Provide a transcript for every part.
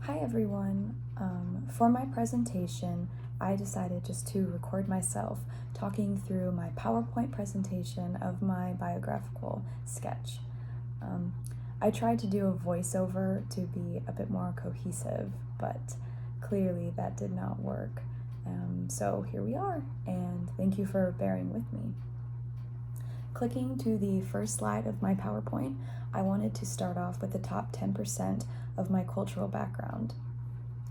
Hi everyone. For my presentation, I decided just to record myself talking through my PowerPoint presentation of my biographical sketch. I tried to do a voiceover to be a bit more cohesive, but clearly that did not work. So here we are, and thank you for bearing with me. Clicking to the first slide of my PowerPoint, I wanted to start off with the top 10% of my cultural background.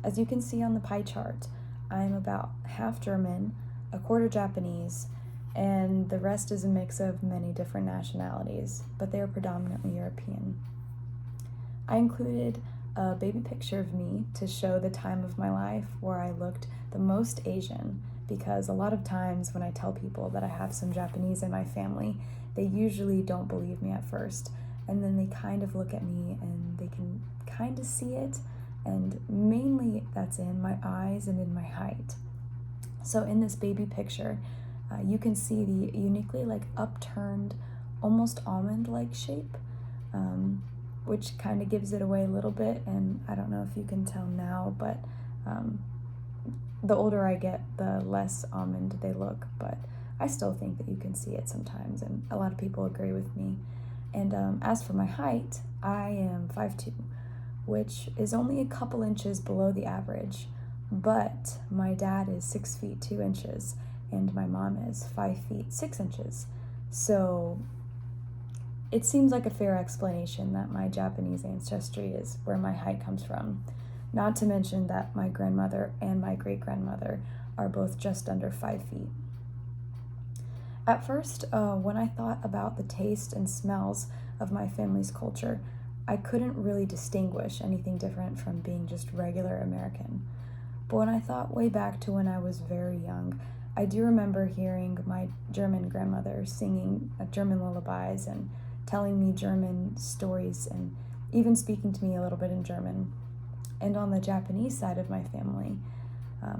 As you can see on the pie chart, I'm about half German, a quarter Japanese, and the rest is a mix of many different nationalities, but they are predominantly European. I included a baby picture of me to show the time of my life where I looked the most Asian, because a lot of times when I tell people that I have some Japanese in my family, they usually don't believe me at first, and then they kind of look at me and they can kind of see it, and mainly that's in my eyes and in my height. So in this baby picture, you can see the uniquely upturned, almost almond-like shape, which kind of gives it away a little bit, and I don't know if you can tell now, but the older I get, the less almond they look, but I still think that you can see it sometimes, and a lot of people agree with me. And as for my height, I am 5'2", which is only a couple inches below the average, but my dad is 6 feet 2 inches, and my mom is 5 feet 6 inches. So it seems like a fair explanation that my Japanese ancestry is where my height comes from. Not to mention that my grandmother and my great-grandmother are both just under 5 feet. At first, when I thought about the taste and smells of my family's culture, I couldn't really distinguish anything different from being just regular American. But when I thought way back to when I was very young, I do remember hearing my German grandmother singing German lullabies and telling me German stories and even speaking to me a little bit in German. And on the Japanese side of my family,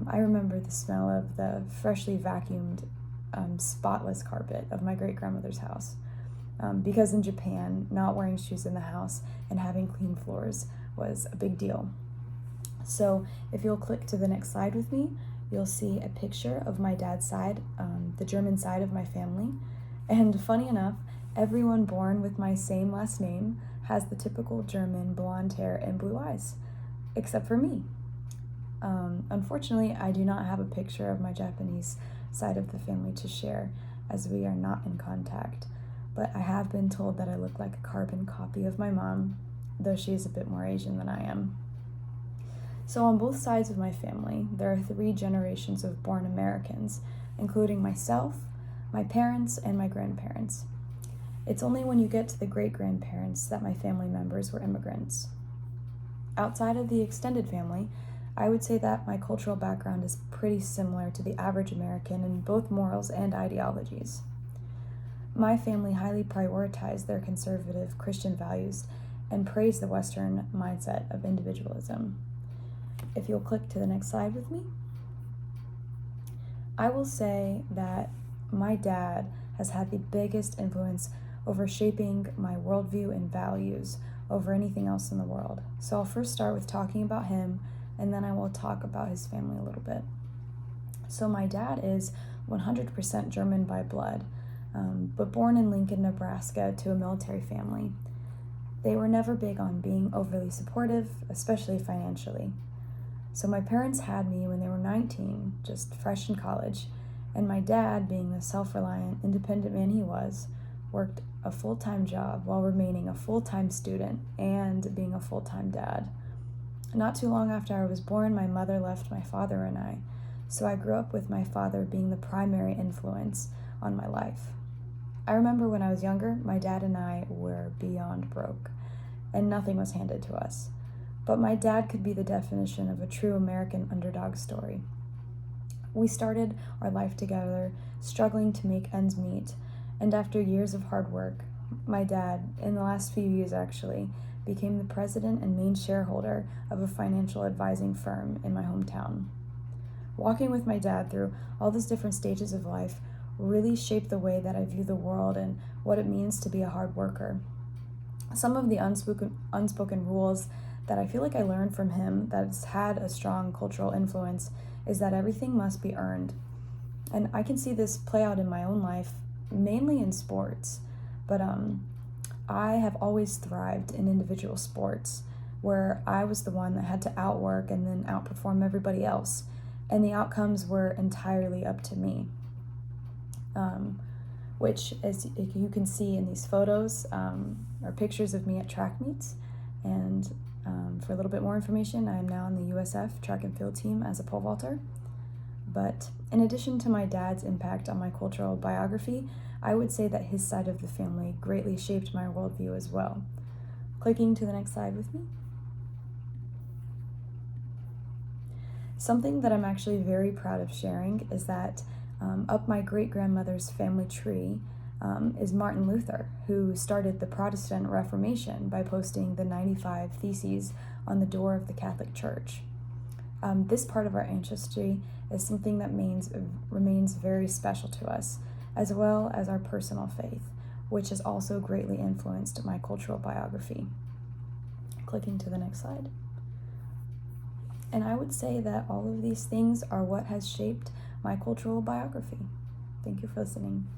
I remember the smell of the freshly vacuumed, spotless carpet of my great-grandmother's house. Because in Japan, not wearing shoes in the house and having clean floors was a big deal. So if you'll click to the next slide with me, you'll see a picture of my dad's side, the German side of my family. And funny enough, everyone born with my same last name has the typical German blonde hair and blue eyes, except for me. Unfortunately, I do not have a picture of my Japanese side of the family to share, as we are not in contact, but I have been told that I look like a carbon copy of my mom, though she is a bit more Asian than I am. So on both sides of my family, there are 3 generations of born Americans, including myself, my parents, and my grandparents. It's only when you get to the great-grandparents that my family members were immigrants. Outside of the extended family, I would say that my cultural background is pretty similar to the average American in both morals and ideologies. My family highly prioritized their conservative Christian values and praised the Western mindset of individualism. If you'll click to the next slide with me, I will say that my dad has had the biggest influence over shaping my worldview and values over anything else in the world. So I'll first start with talking about him, and then I will talk about his family a little bit. So my dad is 100% German by blood, but born in Lincoln, Nebraska to a military family. They were never big on being overly supportive, especially financially. So my parents had me when they were 19, just fresh in college, and my dad, being the self-reliant, independent man he was, worked a full-time job while remaining a full-time student and being a full-time dad. Not too long after I was born, my mother left my father and I, so I grew up with my father being the primary influence on my life. I remember when I was younger, my dad and I were beyond broke, and nothing was handed to us. But my dad could be the definition of a true American underdog story. We started our life together, struggling to make ends meet, and after years of hard work, my dad, in the last few years actually, became the president and main shareholder of a financial advising firm in my hometown. Walking with my dad through all those different stages of life really shaped the way that I view the world and what it means to be a hard worker. Some of the unspoken rules that I feel like I learned from him that's had a strong cultural influence is that everything must be earned. And I can see this play out in my own life, mainly in sports. But I have always thrived in individual sports where I was the one that had to outwork and then outperform everybody else. And the outcomes were entirely up to me. Which, as you can see in these photos, are pictures of me at track meets. And for a little bit more information, I am now on the USF track and field team as a pole vaulter. But in addition to my dad's impact on my cultural biography, I would say that his side of the family greatly shaped my worldview as well. Clicking to the next slide with me. Something that I'm actually very proud of sharing is that up my great-grandmother's family tree is Martin Luther, who started the Protestant Reformation by posting the 95 Theses on the door of the Catholic Church. This part of our ancestry is something that remains very special to us, as well as our personal faith, which has also greatly influenced my cultural biography. Clicking to the next slide. And I would say that all of these things are what has shaped my cultural biography. Thank you for listening.